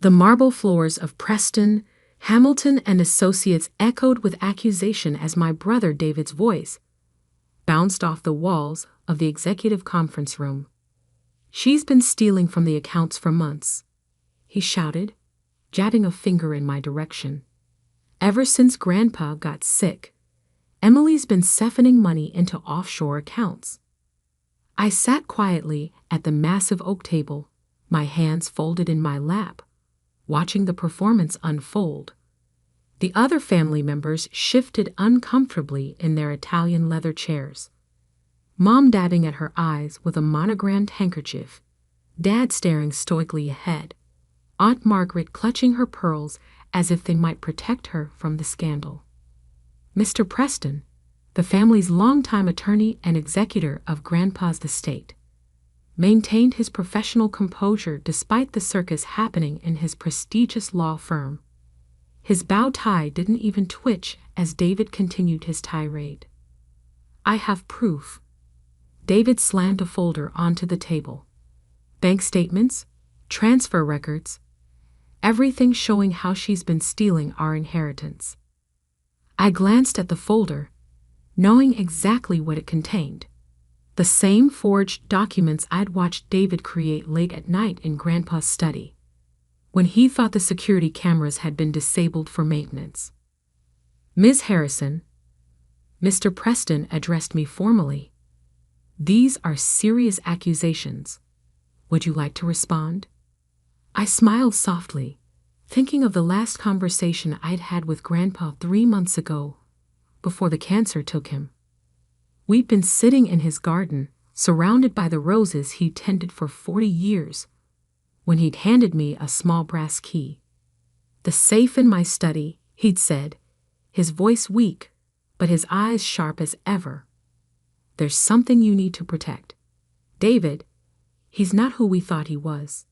The marble floors of Preston, Hamilton and Associates echoed with accusation as my brother David's voice bounced off the walls of the executive conference room. "She's been stealing from the accounts for months," he shouted, jabbing a finger in my direction. "Ever since Grandpa got sick, Emily's been siphoning money into offshore accounts." I sat quietly at the massive oak table, my hands folded in my lap, watching the performance unfold. The other family members shifted uncomfortably in their Italian leather chairs. Mom dabbing at her eyes with a monogrammed handkerchief, Dad staring stoically ahead, Aunt Margaret clutching her pearls as if they might protect her from the scandal. Mr. Preston, the family's longtime attorney and executor of Grandpa's estate, maintained his professional composure despite the circus happening in his prestigious law firm. His bow tie didn't even twitch as David continued his tirade. "I have proof." David slammed a folder onto the table. "Bank statements, transfer records, everything showing how she's been stealing our inheritance." I glanced at the folder, knowing exactly what it contained. The same forged documents I'd watched David create late at night in Grandpa's study, when he thought the security cameras had been disabled for maintenance. "Ms. Harrison," Mr. Preston addressed me formally, "these are serious accusations. Would you like to respond?" I smiled softly, thinking of the last conversation I'd had with Grandpa 3 months ago, before the cancer took him. We'd been sitting in his garden, surrounded by the roses he'd tended for 40 years, when he'd handed me a small brass key. "The safe in my study," he'd said, his voice weak, but his eyes sharp as ever. "There's something you need to protect. David, he's not who we thought he was."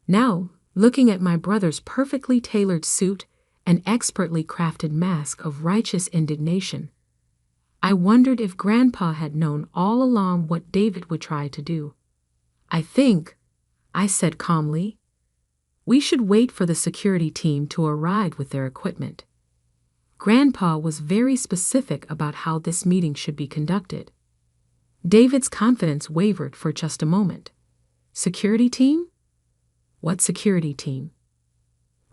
Now, looking at my brother's perfectly tailored suit and expertly crafted mask of righteous indignation, I wondered if Grandpa had known all along what David would try to do. "I think," I said calmly, "we should wait for the security team to arrive with their equipment." Grandpa was very specific about how this meeting should be conducted. David's confidence wavered for just a moment. "Security team? What security team?"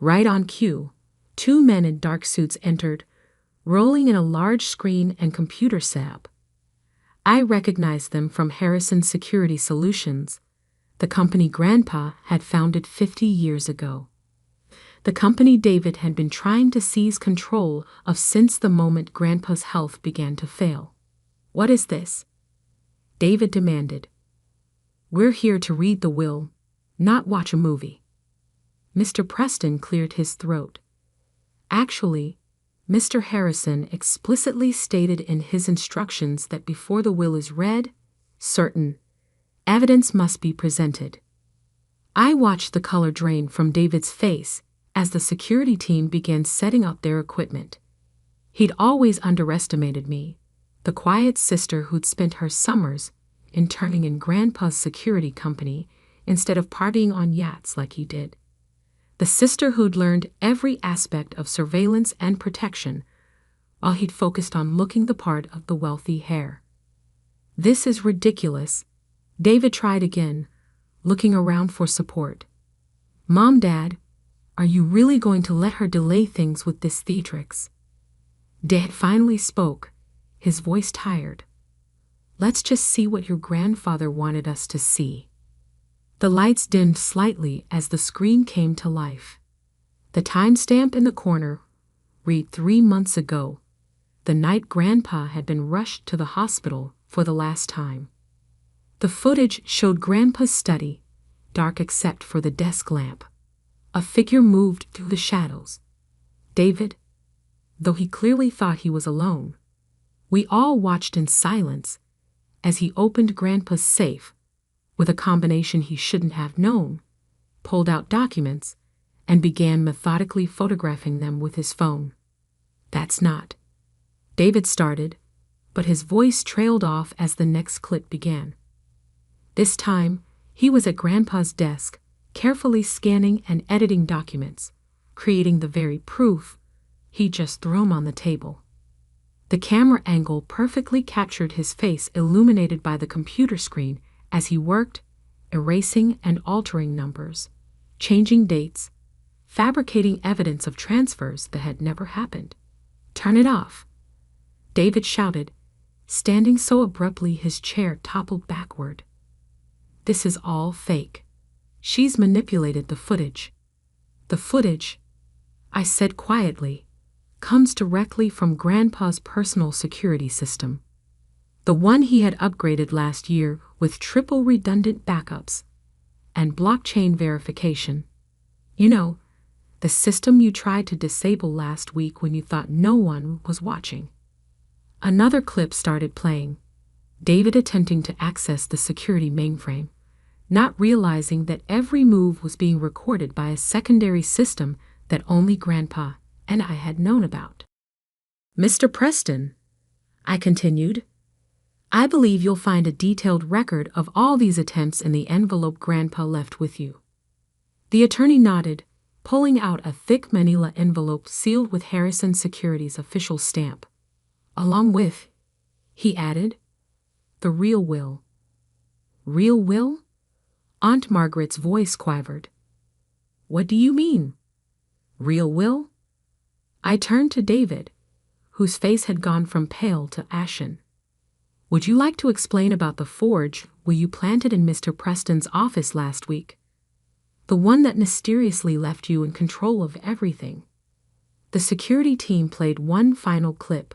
Right on cue, 2 men in dark suits entered, rolling in a large screen and computer setup. I recognized them from Harrison Security Solutions, the company Grandpa had founded 50 years ago. The company David had been trying to seize control of since the moment Grandpa's health began to fail. "What is this?" David demanded. "We're here to read the will, not watch a movie." Mr. Preston cleared his throat. "Actually, Mr. Harrison explicitly stated in his instructions that before the will is read, certain evidence must be presented." I watched the color drain from David's face as the security team began setting up their equipment. He'd always underestimated me, the quiet sister who'd spent her summers interning in Grandpa's security company instead of partying on yachts like he did. The sister who'd learned every aspect of surveillance and protection while he'd focused on looking the part of the wealthy heir. "This is ridiculous." David tried again, looking around for support. "Mom, Dad, are you really going to let her delay things with this theatrics?" Dad finally spoke, his voice tired. "Let's just see what your grandfather wanted us to see." The lights dimmed slightly as the screen came to life. The timestamp in the corner read 3 months ago, the night Grandpa had been rushed to the hospital for the last time. The footage showed Grandpa's study, dark except for the desk lamp. A figure moved through the shadows. David, though he clearly thought he was alone. We all watched in silence as he opened Grandpa's safe with a combination he shouldn't have known, pulled out documents, and began methodically photographing them with his phone. "That's not," David started, but his voice trailed off as the next clip began. This time, he was at Grandpa's desk, carefully scanning and editing documents, creating the very proof he'd just thrown on the table. The camera angle perfectly captured his face illuminated by the computer screen as he worked, erasing and altering numbers, changing dates, fabricating evidence of transfers that had never happened. "Turn it off," David shouted, standing so abruptly his chair toppled backward. "This is all fake. She's manipulated the footage." "The footage," I said quietly, "comes directly from Grandpa's personal security system. The one he had upgraded last year with triple redundant backups and blockchain verification. You know, the system you tried to disable last week when you thought no one was watching." Another clip started playing, David attempting to access the security mainframe, not realizing that every move was being recorded by a secondary system that only Grandpa and I had known about. "Mr. Preston," I continued, "I believe you'll find a detailed record of all these attempts in the envelope Grandpa left with you." The attorney nodded, pulling out a thick manila envelope sealed with Harrison Securities' official stamp. "Along with," he added, "the real will." "Real will?" Aunt Margaret's voice quivered. "What do you mean? Real will?" I turned to David, whose face had gone from pale to ashen. "Would you like to explain about the forge will you planted in Mr. Preston's office last week? The one that mysteriously left you in control of everything." The security team played one final clip,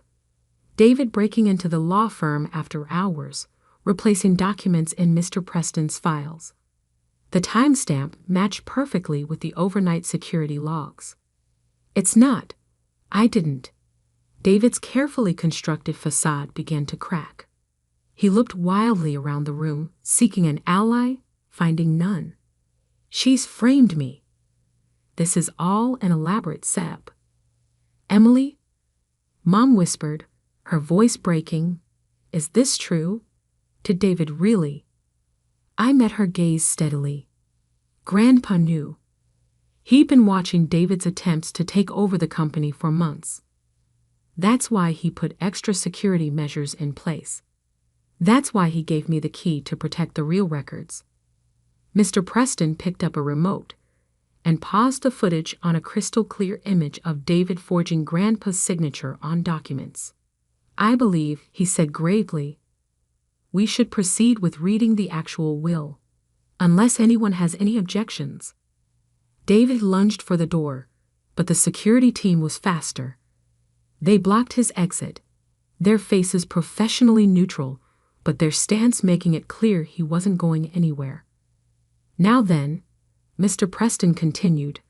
David breaking into the law firm after hours, replacing documents in Mr. Preston's files. The timestamp matched perfectly with the overnight security logs. "It's not. I didn't." David's carefully constructed facade began to crack. He looked wildly around the room, seeking an ally, finding none. "She's framed me. This is all an elaborate setup." "Emily?" Mom whispered, her voice breaking. "Is this true? Did David really?" I met her gaze steadily. Grandpa knew. He'd been watching David's attempts to take over the company for months. That's why he put extra security measures in place. That's why he gave me the key to protect the real records. Mr. Preston picked up a remote and paused the footage on a crystal-clear image of David forging Grandpa's signature on documents. "I believe," he said gravely, "we should proceed with reading the actual will, unless anyone has any objections." David lunged for the door, but the security team was faster. They blocked his exit, their faces professionally neutral, but their stance making it clear he wasn't going anywhere. "Now then," Mr. Preston continued,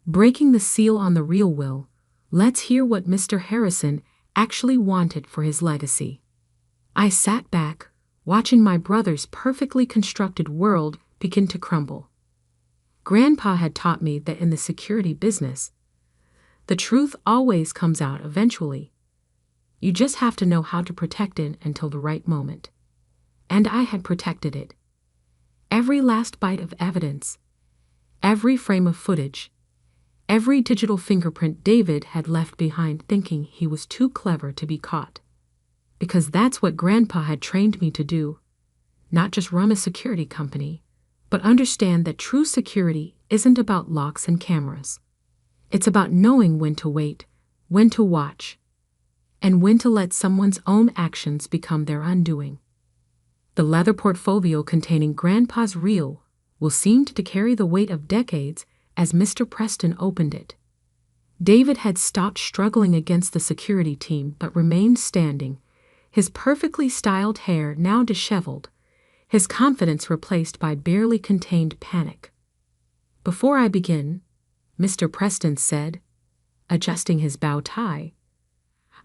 breaking the seal on the real will, "let's hear what Mr. Harrison actually wanted for his legacy." I sat back, watching my brother's perfectly constructed world begin to crumble. Grandpa had taught me that in the security business, the truth always comes out eventually. You just have to know how to protect it until the right moment. And I had protected it. Every last bite of evidence, every frame of footage, every digital fingerprint David had left behind thinking he was too clever to be caught. Because that's what Grandpa had trained me to do. Not just run a security company, but understand that true security isn't about locks and cameras. It's about knowing when to wait, when to watch, and when to let someone's own actions become their undoing. The leather portfolio containing Grandpa's reel will seem to carry the weight of decades as Mr. Preston opened it. David had stopped struggling against the security team but remained standing, his perfectly styled hair now disheveled, his confidence replaced by barely contained panic. "Before I begin," Mr. Preston said, adjusting his bow tie,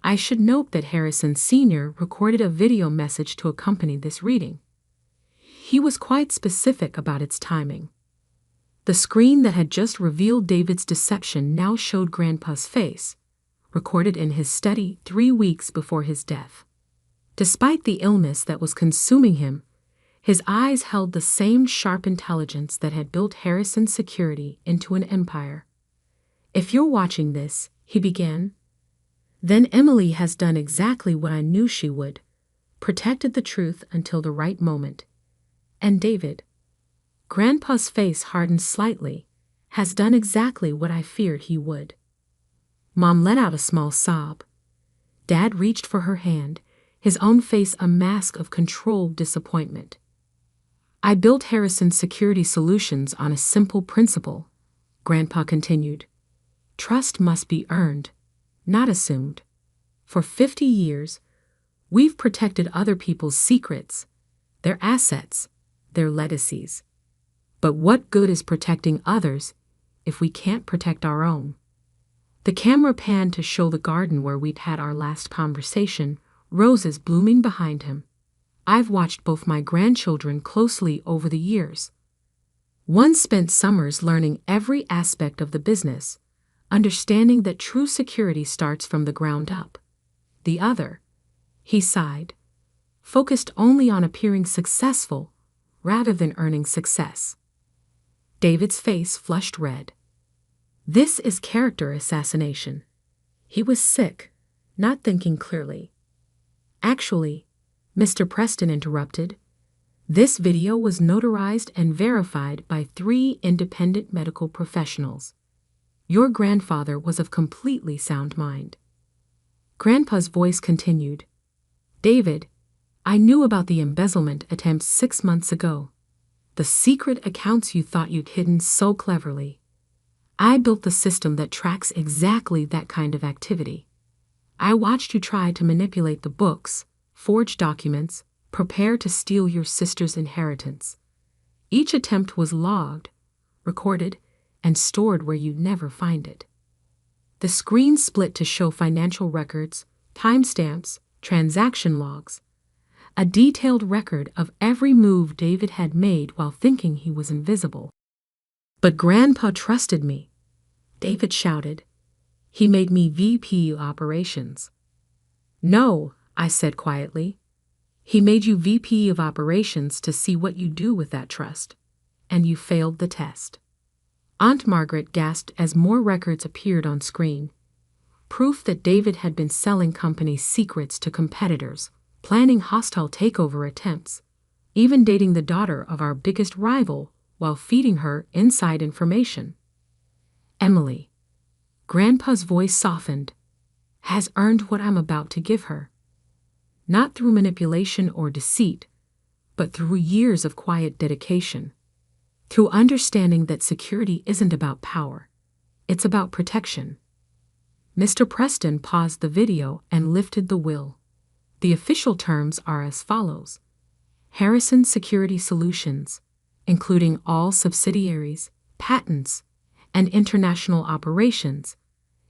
"I should note that Harrison Sr. recorded a video message to accompany this reading. He was quite specific about its timing. The screen that had just revealed David's deception now showed Grandpa's face, recorded in his study 3 weeks before his death. Despite the illness that was consuming him, His eyes held the same sharp intelligence that had built Harrison's security into an empire. "If you're watching this," he began, "then Emily has done exactly what I knew she would, protected the truth until the right moment. And David," Grandpa's face hardened slightly, "has done exactly what I feared he would." Mom let out a small sob. Dad reached for her hand, his own face a mask of controlled disappointment. "I built Harrison's Security Solutions on a simple principle," Grandpa continued. "Trust must be earned, not assumed. For 50 years, we've protected other people's secrets, their assets, their legacies. But what good is protecting others if we can't protect our own?" The camera panned to show the garden where we'd had our last conversation, roses blooming behind him. I've watched both my grandchildren closely over the years. One spent summers learning every aspect of the business, understanding that true security starts from the ground up. The other, he sighed, focused only on appearing successful rather than earning success. David's face flushed red. "This is character assassination." He was sick, not thinking clearly. "Actually," Mr. Preston interrupted, "this video was notarized and verified by 3 independent medical professionals. Your grandfather was of completely sound mind." Grandpa's voice continued, "David, I knew about the embezzlement attempts 6 months ago. The secret accounts you thought you'd hidden so cleverly. I built the system that tracks exactly that kind of activity. I watched you try to manipulate the books, forge documents, prepare to steal your sister's inheritance. Each attempt was logged, recorded, and stored where you'd never find it. The screen split to show financial records, timestamps, transaction logs, a detailed record of every move David had made while thinking he was invisible. But Grandpa trusted me," David shouted. "He made me VP Operations." "No," I said quietly. "He made you VP of Operations to see what you do with that trust. And you failed the test." Aunt Margaret gasped as more records appeared on screen. Proof that David had been selling company secrets to competitors, planning hostile takeover attempts, even dating the daughter of our biggest rival while feeding her inside information. "Emily," Grandpa's voice softened, "has earned what I'm about to give her. Not through manipulation or deceit, but through years of quiet dedication. Through understanding that security isn't about power, it's about protection." Mr. Preston paused the video and lifted the will. "The official terms are as follows. Harrison Security Solutions, including all subsidiaries, patents, and international operations,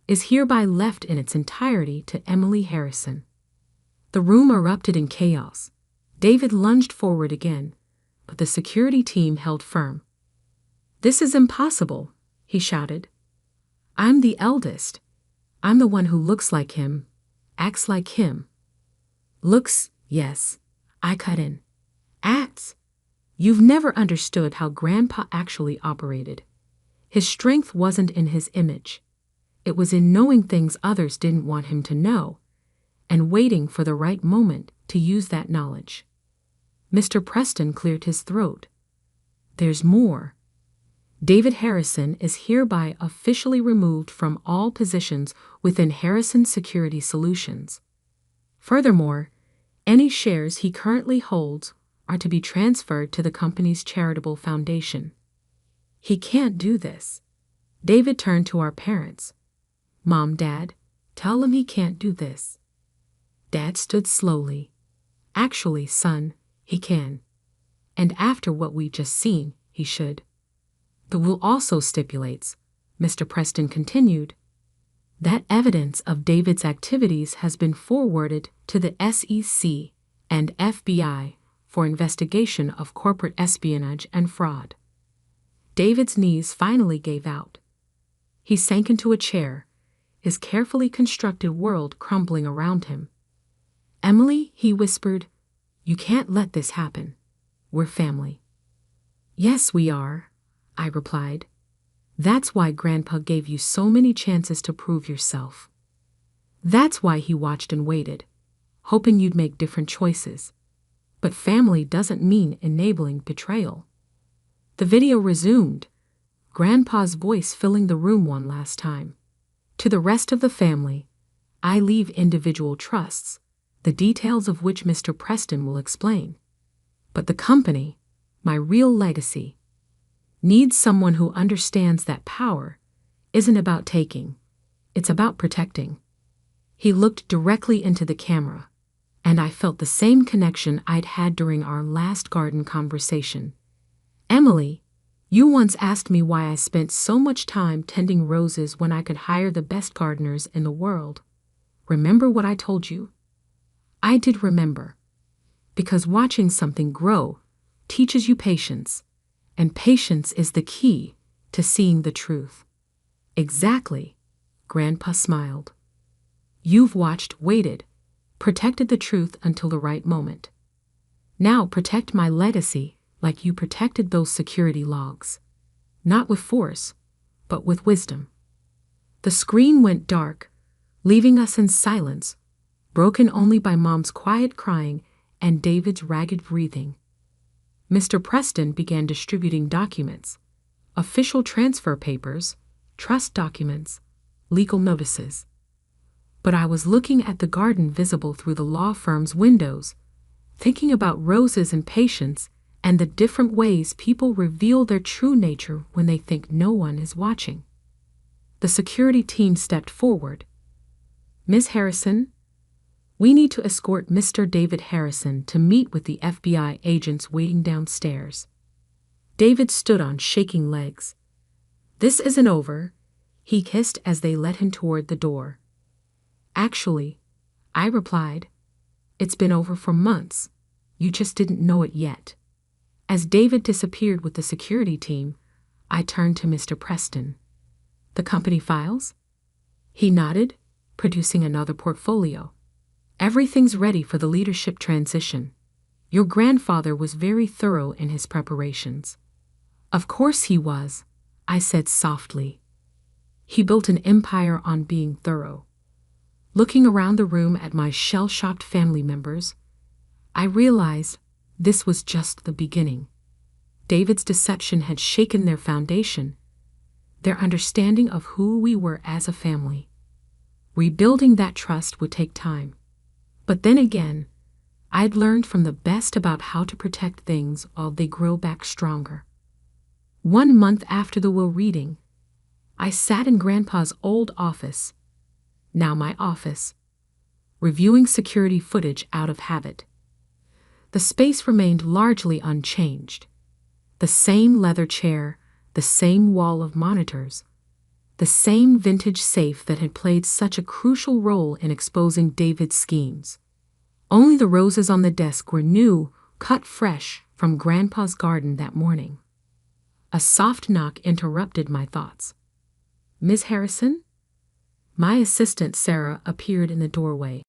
is hereby left in its entirety to Emily Harrison." The room erupted in chaos. David lunged forward again, but the security team held firm. "This is impossible," he shouted. "I'm the eldest. I'm the one who looks like him, acts like him." "Looks, yes," I cut in. "Acts? You've never understood how Grandpa actually operated. His strength wasn't in his image. It was in knowing things others didn't want him to know, and waiting for the right moment to use that knowledge." Mr. Preston cleared his throat. "There's more. David Harrison is hereby officially removed from all positions within Harrison Security Solutions. Furthermore, any shares he currently holds are to be transferred to the company's charitable foundation." "He can't do this." David turned to our parents. "Mom, Dad, tell him he can't do this." Dad stood slowly. "Actually, son, he can. And after what we just seen, he should." "The will also stipulates," Mr. Preston continued, "that evidence of David's activities has been forwarded to the SEC and FBI for investigation of corporate espionage and fraud." David's knees finally gave out. He sank into a chair, his carefully constructed world crumbling around him. "Emily," he whispered, "you can't let this happen. We're family." "Yes, we are," I replied. "That's why Grandpa gave you so many chances to prove yourself. That's why he watched and waited, hoping you'd make different choices. But family doesn't mean enabling betrayal." The video resumed, Grandpa's voice filling the room one last time. "To the rest of the family, I leave individual trusts, the details of which Mr. Preston will explain. But the company, my real legacy, needs someone who understands that power isn't about taking, it's about protecting." He looked directly into the camera, and I felt the same connection I'd had during our last garden conversation. "Emily, you once asked me why I spent so much time tending roses when I could hire the best gardeners in the world. Remember what I told you?" I did remember. Because watching something grow teaches you patience, and patience is the key to seeing the truth. "Exactly," Grandpa smiled. "You've watched, waited, protected the truth until the right moment. Now protect my legacy like you protected those security logs. Not with force, but with wisdom." The screen went dark, leaving us in silence, broken only by Mom's quiet crying and David's ragged breathing. Mr. Preston began distributing documents, official transfer papers, trust documents, legal notices. But I was looking at the garden visible through the law firm's windows, thinking about roses and patience and the different ways people reveal their true nature when they think no one is watching. The security team stepped forward. "Ms. Harrison, we need to escort Mr. David Harrison to meet with the FBI agents waiting downstairs." David stood on shaking legs. "This isn't over," he hissed as they led him toward the door. "Actually," I replied, "it's been over for months. You just didn't know it yet." As David disappeared with the security team, I turned to Mr. Preston. "The company files?" He nodded, producing another portfolio. "Everything's ready for the leadership transition. Your grandfather was very thorough in his preparations." "Of course he was," I said softly. "He built an empire on being thorough." Looking around the room at my shell-shocked family members, I realized this was just the beginning. David's deception had shaken their foundation, their understanding of who we were as a family. Rebuilding that trust would take time. But then again, I'd learned from the best about how to protect things while they grow back stronger. 1 month after the will reading, I sat in Grandpa's old office, now my office, reviewing security footage out of habit. The space remained largely unchanged. The same leather chair, the same wall of monitors, the same vintage safe that had played such a crucial role in exposing David's schemes. Only the roses on the desk were new, cut fresh from Grandpa's garden that morning. A soft knock interrupted my thoughts. "Ms. Harrison?" My assistant Sarah appeared in the doorway.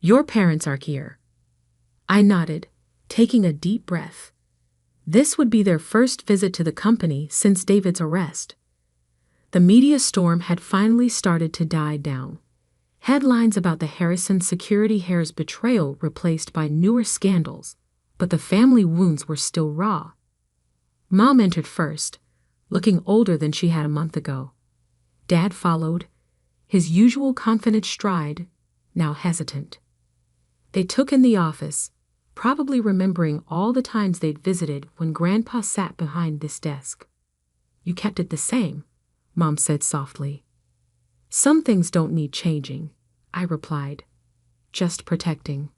"Your parents are here." I nodded, taking a deep breath. This would be their first visit to the company since David's arrest. The media storm had finally started to die down. Headlines about the Harrison security heir's betrayal replaced by newer scandals, but the family wounds were still raw. Mom entered first, looking older than she had a month ago. Dad followed, his usual confident stride, now hesitant. They took in the office, probably remembering all the times they'd visited when Grandpa sat behind this desk. "You kept it the same," Mom said softly. "Some things don't need changing," I replied. "Just protecting."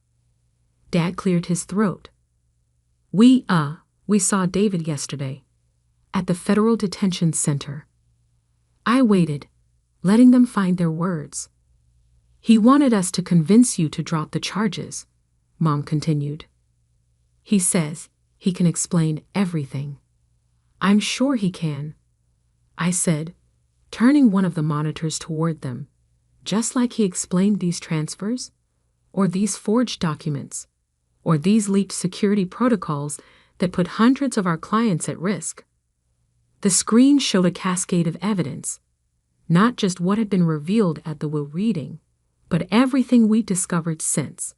Dad cleared his throat. We saw David yesterday, at the Federal Detention Center." I waited, letting them find their words. "He wanted us to convince you to drop the charges," Mom continued. "He says he can explain everything." "I'm sure he can," I said, turning one of the monitors toward them. "Just like he explained these transfers, or these forged documents, or these leaked security protocols that put hundreds of our clients at risk. The screen showed a cascade of evidence, not just what had been revealed at the will reading, but everything we discovered since.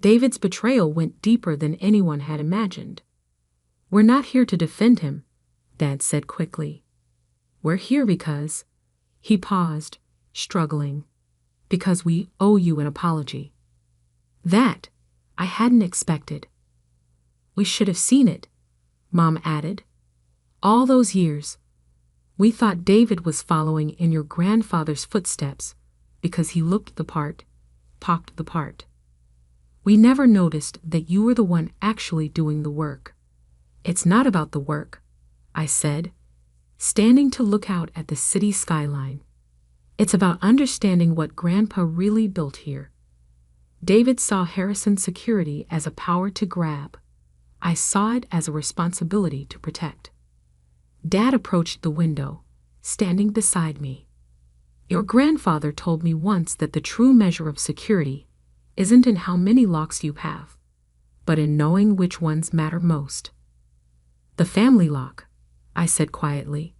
David's betrayal went deeper than anyone had imagined. "We're not here to defend him," Dad said quickly. "We're here because—" He paused, struggling. "Because we owe you an apology." That I hadn't expected. "We should have seen it," Mom added. "All those years, we thought David was following in your grandfather's footsteps because he looked the part, talked the part. We never noticed that you were the one actually doing the work." "It's not about the work," I said, standing to look out at the city skyline. "It's about understanding what Grandpa really built here." David saw Harrison Security as a power to grab. I saw it as a responsibility to protect. Dad approached the window, standing beside me. "Your grandfather told me once that the true measure of security isn't in how many locks you have, but in knowing which ones matter most." "The family lock," I said quietly.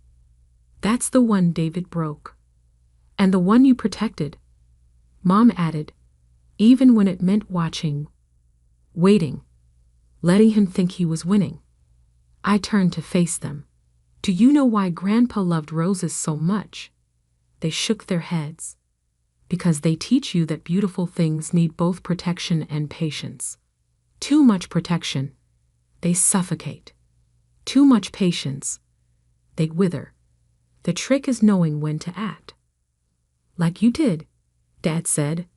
"That's the one David broke. And the one you protected," Mom added, "even when it meant waiting, letting him think he was winning." I turned to face them. "Do you know why Grandpa loved roses so much?" They shook their heads. "Because they teach you that beautiful things need both protection and patience. Too much protection, they suffocate. Too much patience, they wither. The trick is knowing when to act." "Like you did," Dad said,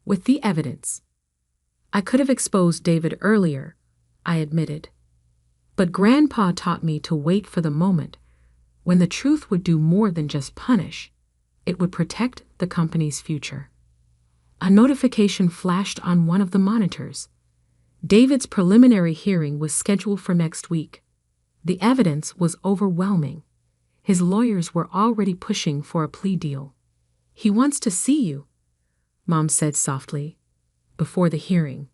"with the evidence." "I could have exposed David earlier," I admitted. "But Grandpa taught me to wait for the moment when the truth would do more than just punish. It would protect the company's future." A notification flashed on one of the monitors. David's preliminary hearing was scheduled for next week. The evidence was overwhelming. His lawyers were already pushing for a plea deal. "He wants to see you," Mom said softly, "before the hearing."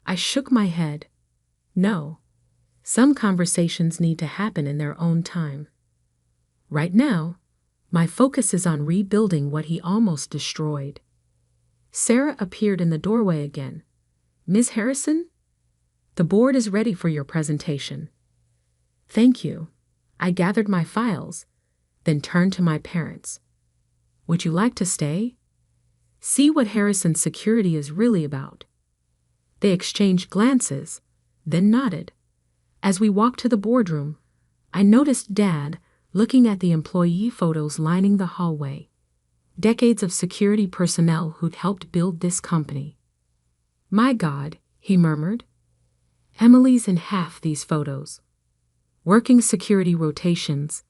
I shook my head. "No. Some conversations need to happen in their own time. Right now, my focus is on rebuilding what he almost destroyed." Sarah appeared in the doorway again. "Ms. Harrison? The board is ready for your presentation." "Thank you." I gathered my files, then turned to my parents. "Would you like to stay? See what Harrison Security is really about?" They exchanged glances, then nodded. As we walked to the boardroom, I noticed Dad looking at the employee photos lining the hallway. Decades of security personnel who'd helped build this company. "My God," he murmured. "Emily's in half these photos. Working security rotations,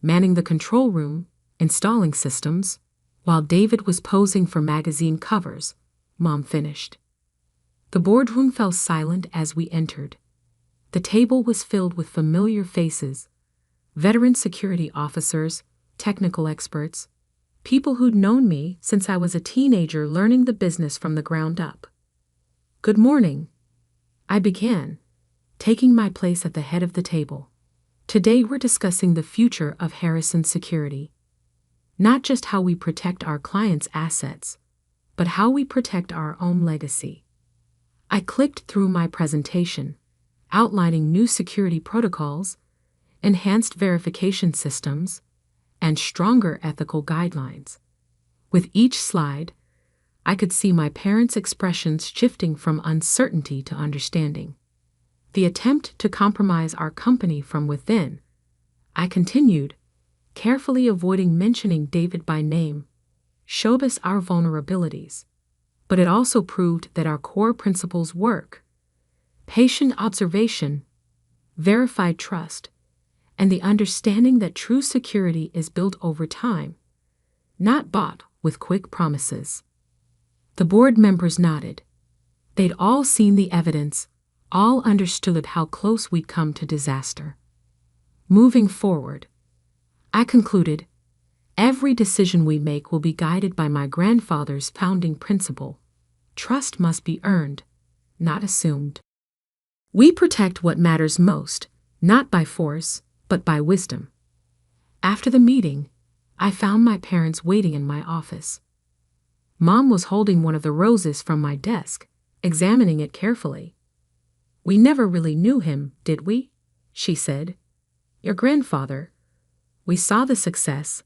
manning the control room, installing systems, while David was posing for magazine covers," Mom finished. The boardroom fell silent as we entered. The table was filled with familiar faces, veteran security officers, technical experts, people who'd known me since I was a teenager learning the business from the ground up. "Good morning," I began, taking my place at the head of the table. "Today we're discussing the future of Harrison Security. Not just how we protect our clients' assets, but how we protect our own legacy." I clicked through my presentation, outlining new security protocols, enhanced verification systems, and stronger ethical guidelines. With each slide, I could see my parents' expressions shifting from uncertainty to understanding. The attempt to compromise our company from within, I continued, carefully avoiding mentioning David by name, showed us our vulnerabilities. But it also proved that our core principles work: patient observation, verified trust, and the understanding that true security is built over time, not bought with quick promises. The board members nodded. They'd all seen the evidence, all understood how close we'd come to disaster. Moving forward, I concluded, every decision we make will be guided by my grandfather's founding principle: trust must be earned, not assumed. We protect what matters most, not by force, but by wisdom. After the meeting, I found my parents waiting in my office. Mom was holding one of the roses from my desk, examining it carefully. "We never really knew him, did we?" she said. "Your grandfather. We saw the success,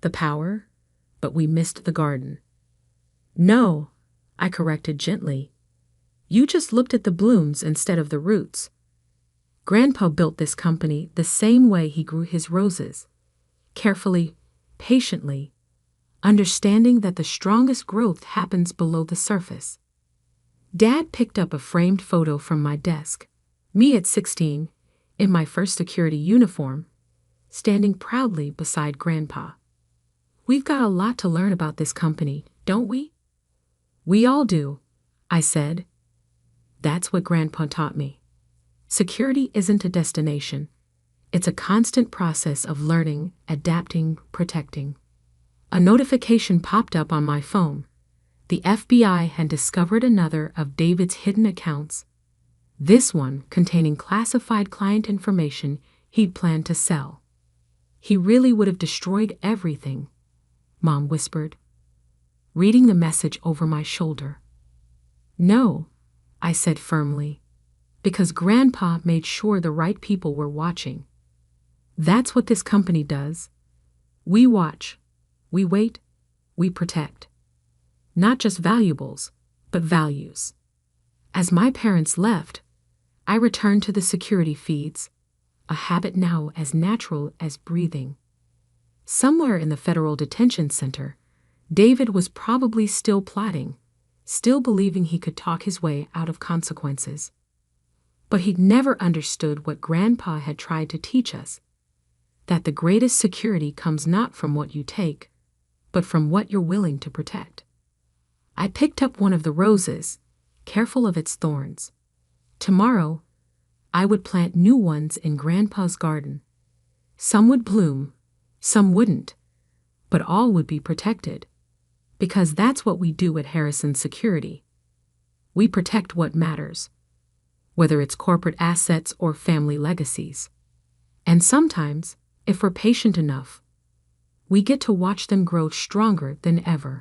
the power, but we missed the garden." "No," I corrected gently. "You just looked at the blooms instead of the roots. Grandpa built this company the same way he grew his roses, carefully, patiently, understanding that the strongest growth happens below the surface." Dad picked up a framed photo from my desk, me at 16, in my first security uniform, standing proudly beside Grandpa. "We've got a lot to learn about this company, don't we?" "We all do," I said. "That's what Grandpa taught me. Security isn't a destination. It's a constant process of learning, adapting, protecting." A notification popped up on my phone. The FBI had discovered another of David's hidden accounts, this one containing classified client information he'd planned to sell. "He really would have destroyed everything," Mom whispered, reading the message over my shoulder. "No," I said firmly, "because Grandpa made sure the right people were watching. That's what this company does. We watch, we wait, we protect. Not just valuables, but values." As my parents left, I returned to the security feeds, a habit now as natural as breathing. Somewhere in the federal detention center, David was probably still plotting, still believing he could talk his way out of consequences. But he'd never understood what Grandpa had tried to teach us, that the greatest security comes not from what you take, but from what you're willing to protect. I picked up one of the roses, careful of its thorns. Tomorrow, I would plant new ones in Grandpa's garden. Some would bloom, some wouldn't, but all would be protected. Because that's what we do at Harrison Security. We protect what matters, whether it's corporate assets or family legacies. And sometimes, if we're patient enough, we get to watch them grow stronger than ever.